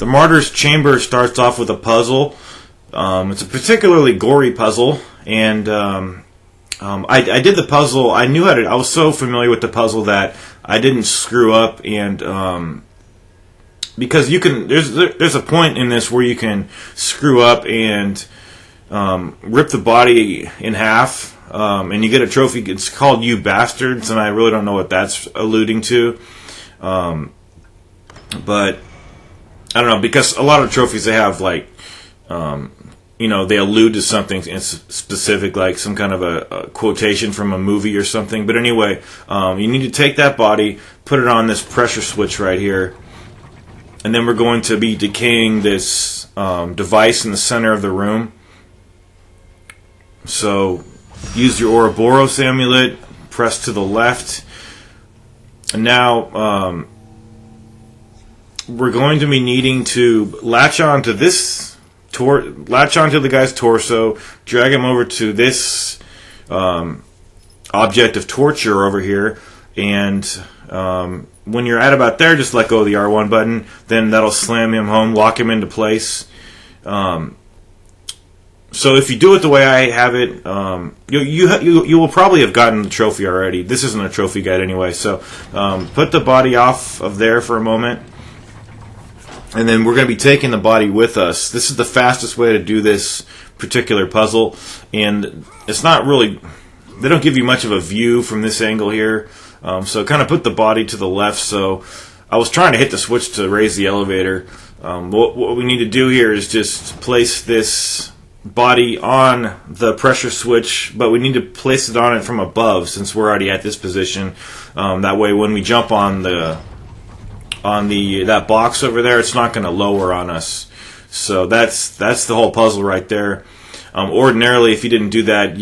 The Martyr's Chamber starts off with a puzzle. It's a particularly gory puzzle, and I did the puzzle. I knew how to. I was so familiar with the puzzle that I didn't screw up, and because you can. There's a point in this where you can screw up and rip the body in half, and you get a trophy. It's called "You Bastards," and I really don't know what that's alluding to, but. I don't know, because a lot of trophies they have, like, they allude to something specific, like some kind of a quotation from a movie or something. But anyway, you need to take that body, put it on this pressure switch right here, and then we're going to be decaying this device in the center of the room. So, use your Ouroboros amulet, press to the left, and now... we're going to be needing to latch onto the guy's torso, drag him over to this object of torture over here, and when you're at about there, just let go of the R1 button. Then that'll slam him home, lock him into place. So if you do it the way I have it, you will probably have gotten the trophy already. This isn't a trophy guide anyway, so put the body off of there for a moment. And then we're going to be taking the body with us. This is the fastest way to do this particular puzzle. And it's not really... They don't give you much of a view from this angle here. So kind of put the body to the left. So I was trying to hit the switch to raise the elevator. What we need to do here is just place this body on the pressure switch. But we need to place it on it from above since we're already at this position. That way when we jump on that box over there, it's not going to lower on us. So that's the whole puzzle right there. Ordinarily, if you didn't do that,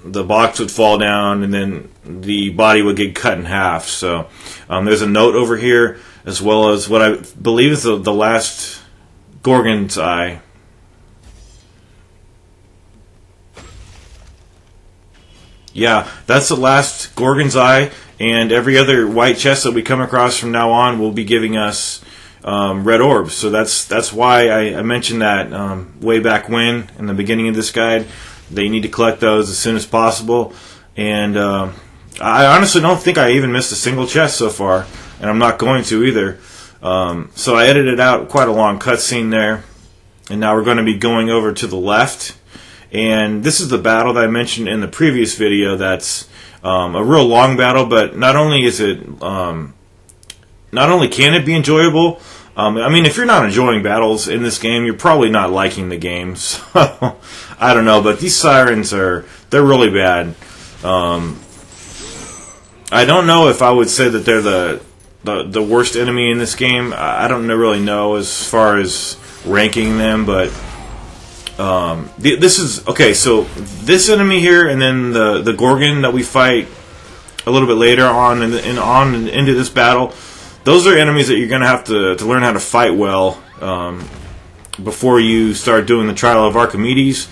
the box would fall down, and then the body would get cut in half. So there's a note over here, as well as what I believe is the last Gorgon's eye. Yeah, that's the last Gorgon's eye. And every other white chest that we come across from now on will be giving us red orbs. So that's why I mentioned that way back when, in the beginning of this guide, that you need to collect those as soon as possible. And I honestly don't think I even missed a single chest so far, and I'm not going to either. So I edited out quite a long cutscene there. And now we're going to be going over to the left. And this is the battle that I mentioned in the previous video. That's a real long battle, but not only can it be enjoyable. I mean, if you're not enjoying battles in this game, you're probably not liking the game. So I don't know, but these sirens they're really bad. I don't know if I would say that they're the worst enemy in this game. I don't really know as far as ranking them, but. This is okay. So this enemy here, and then the Gorgon that we fight a little bit later on, and into this battle. Those are enemies that you're going to have to learn how to fight well before you start doing the Trial of Archimedes,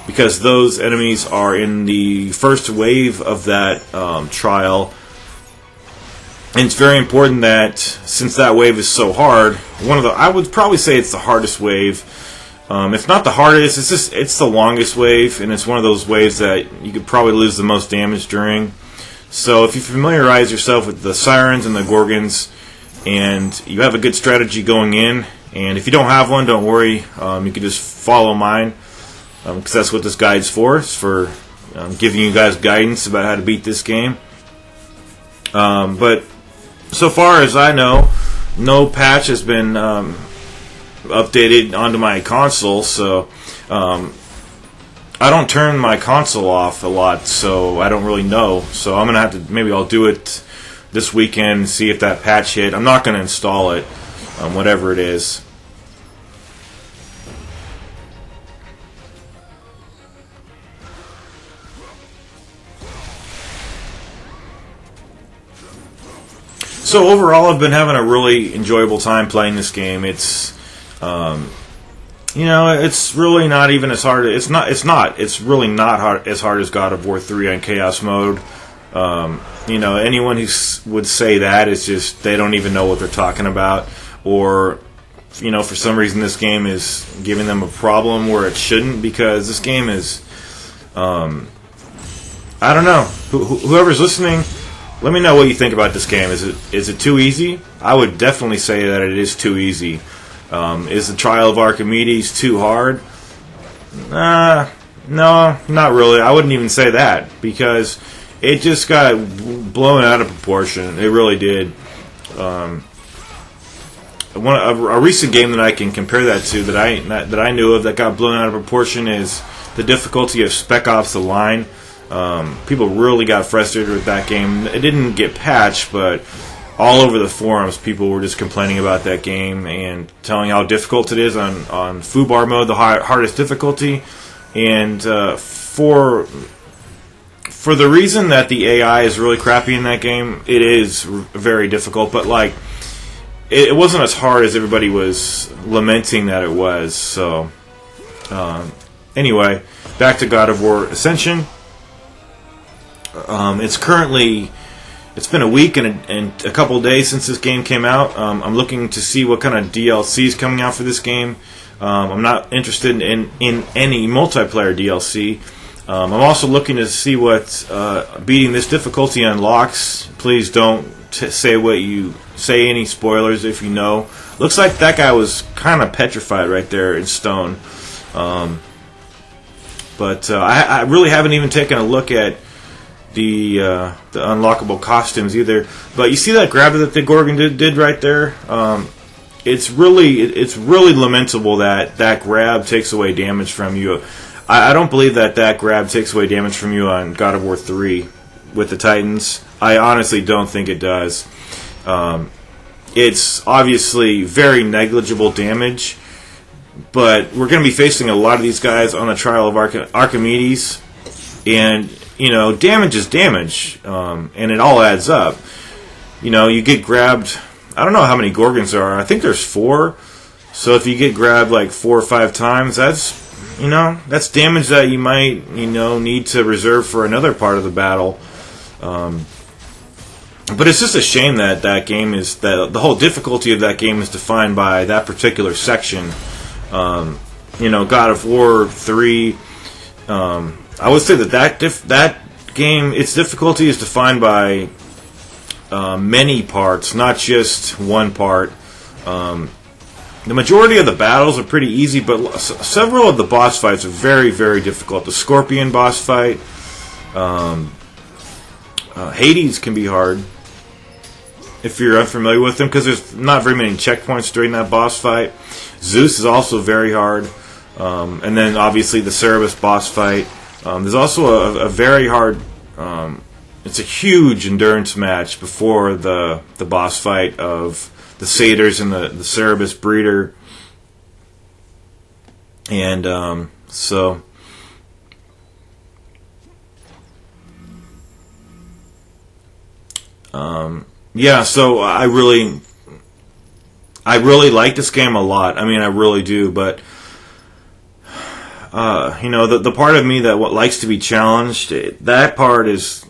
because those enemies are in the first wave of that trial. And it's very important that, since that wave is so hard, I would probably say it's the hardest wave. If not the hardest, it's the longest wave, and it's one of those waves that you could probably lose the most damage during. So if you familiarize yourself with the Sirens and the Gorgons, and you have a good strategy going in, and if you don't have one, don't worry, you can just follow mine, because that's what this guide's for. It's for giving you guys guidance about how to beat this game. But so far as I know, no patch has been updated onto my console, so I don't turn my console off a lot, so I don't really know. So I'm gonna have to, maybe I'll do it this weekend and see if that patch hit. I'm not gonna install it, whatever it is. So overall, I've been having a really enjoyable time playing this game. It's it's really not even as hard. It's really not hard, as hard as God of War 3 on Chaos Mode. Anyone who would say that is just, they don't even know what they're talking about, or for some reason this game is giving them a problem where it shouldn't, because this game is, I don't know. Whoever's listening, let me know what you think about this game. Is it too easy? I would definitely say that it is too easy. Is the Trial of Archimedes too hard? No, not really. I wouldn't even say that, because it just got blown out of proportion. It really did. A recent game that I can compare that to, that I knew of, that got blown out of proportion, is the difficulty of Spec Ops: The Line. People really got frustrated with that game. It didn't get patched, but all over the forums, people were just complaining about that game and telling how difficult it is on FUBAR mode, the hardest difficulty. And for the reason that the AI is really crappy in that game, it is very difficult. But like, it wasn't as hard as everybody was lamenting that it was. So anyway, back to God of War Ascension. It's been a week and a couple of days since this game came out. I'm looking to see what kind of DLC is coming out for this game. I'm not interested in any multiplayer DLC. I'm also looking to see what beating this difficulty unlocks. Please don't say any spoilers if you know. Looks like that guy was kind of petrified right there in stone. But I really haven't even taken a look at the unlockable costumes either. But you see that grab that the Gorgon did right there? It's really lamentable that grab takes away damage from you. I don't believe that grab takes away damage from you on God of War 3 with the Titans. I honestly don't think it does. It's obviously very negligible damage, but we're going to be facing a lot of these guys on the Trial of Archimedes, and damage is damage, and it all adds up. You get grabbed. I don't know how many Gorgons there are. I think there's 4. So if you get grabbed like 4 or 5 times, that's damage that you might need to reserve for another part of the battle. But it's just a shame that game is the whole difficulty of that game is defined by that particular section. God of War 3. I would say that game, its difficulty is defined by many parts, not just one part. The majority of the battles are pretty easy, but several of the boss fights are very, very difficult. The Scorpion boss fight, Hades can be hard if you're unfamiliar with them, because there's not very many checkpoints during that boss fight. Zeus is also very hard, and then obviously the Cerberus boss fight. There's also a very hard. It's a huge endurance match before the boss fight of the Satyrs and the Cerberus breeder, and so. So I really like this game a lot. I mean, I really do, but the part of me that likes to be challenged, that part is,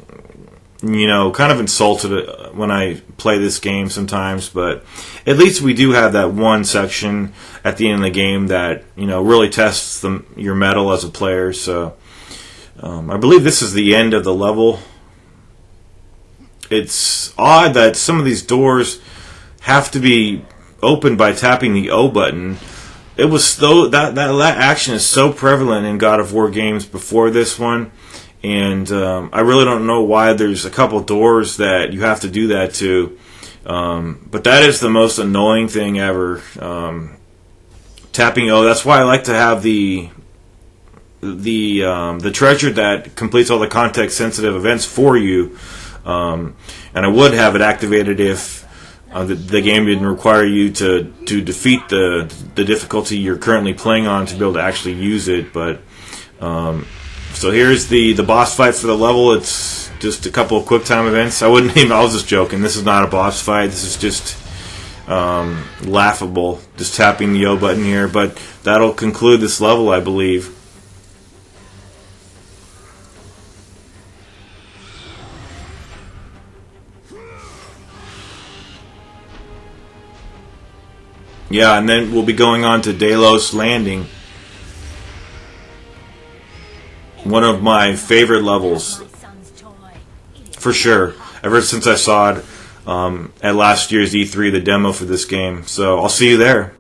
kind of insulted when I play this game sometimes. But at least we do have that one section at the end of the game that really tests your mettle as a player. So I believe this is the end of the level. It's odd that some of these doors have to be opened by tapping the O button. It was that action is so prevalent in God of War games before this one, and I really don't know why there's a couple doors that you have to do that to. But that is the most annoying thing ever. Tapping O. That's why I like to have the treasure that completes all the context sensitive events for you. And I would have it activated if the game didn't require you to defeat the difficulty you're currently playing on to be able to actually use it. But so here's the boss fight for the level. It's just a couple of quick time events. I was just joking. This is not a boss fight. This is just laughable. Just tapping the O button here. But that'll conclude this level, I believe. Yeah, and then we'll be going on to Delos Landing. One of my favorite levels, for sure. Ever since I saw it at last year's E3, the demo for this game. So I'll see you there.